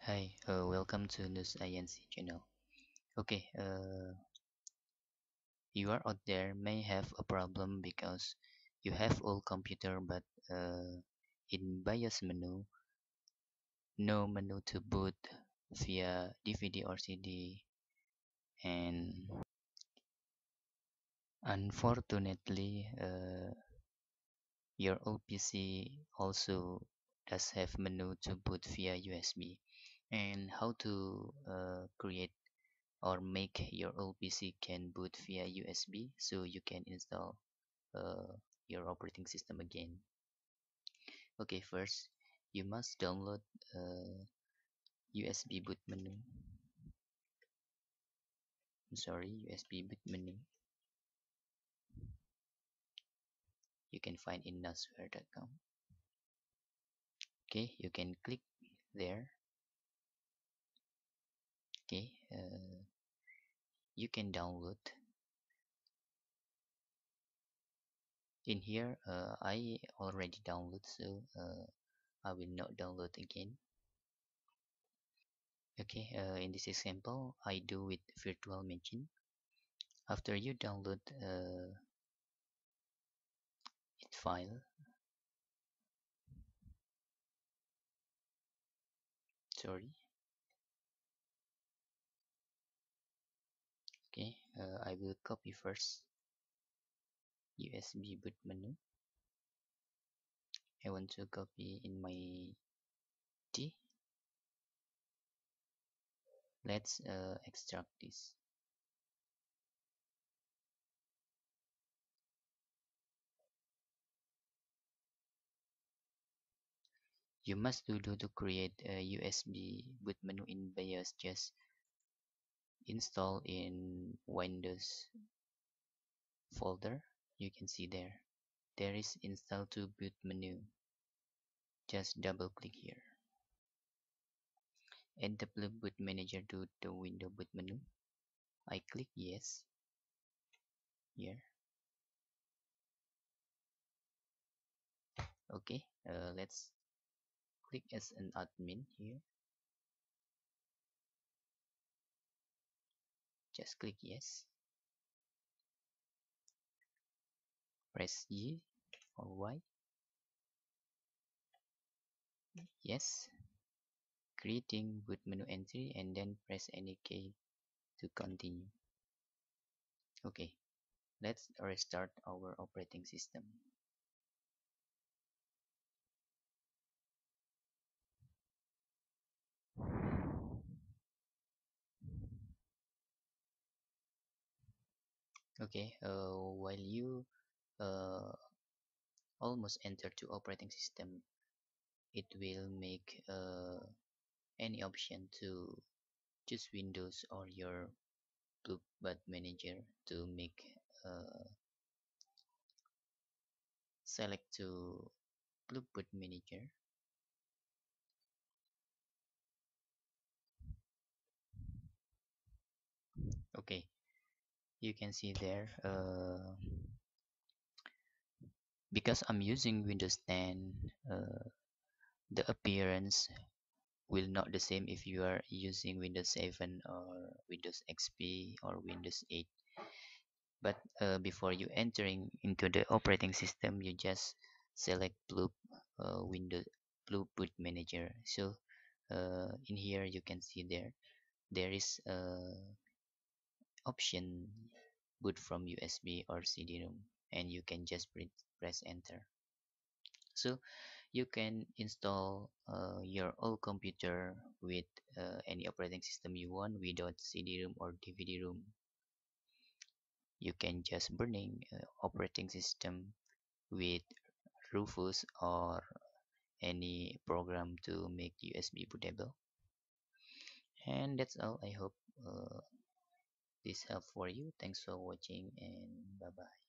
Hi, welcome to News INC channel. Okay, you are out there may have a problem because you have old computer but in BIOS menu, no menu to boot via DVD or CD, and unfortunately, your old PC also does have menu to boot via USB. And how to create or make your old PC can boot via USB so you can install uh, your operating system again. Okay, first you must download USB boot menu. USB boot menu. You can find in nasware.com. Okay, you can click there. Okay, you can download. In here, I already download, so I will not download again. Okay, in this example, I do with virtual machine. After you download it file, sorry, okay, I will copy first USB boot menu. I want to copy in my D. Let's extract this. You must do to create a USB boot menu in BIOS. Just install in Windows folder. You can see there is install to boot menu. Just double click here. Add the boot manager to the window boot menu. I click yes here. Okay, let's click as an admin here. Just click yes. Press G or Y. Yes. Creating boot menu entry and then press any key to continue. Okay, let's restart our operating system. Okay, while you uh, almost enter to operating system, it will make any option to choose Windows or your Blueboot manager to make select to Blueboot manager. Okay, you can see there because I'm using Windows 10, the appearance will not the same if you are using Windows 7 or Windows XP or Windows 8. But before you entering into the operating system, you just select Windows Blue Boot Manager. So in here you can see there is option boot from USB or CD-ROM, and you can just press enter. So you can install your old computer with any operating system you want without CD-ROM or DVD-ROM. You can just burning operating system with Rufus or any program to make USB bootable. And that's all. I hope this helped for you. Thanks for watching and bye bye.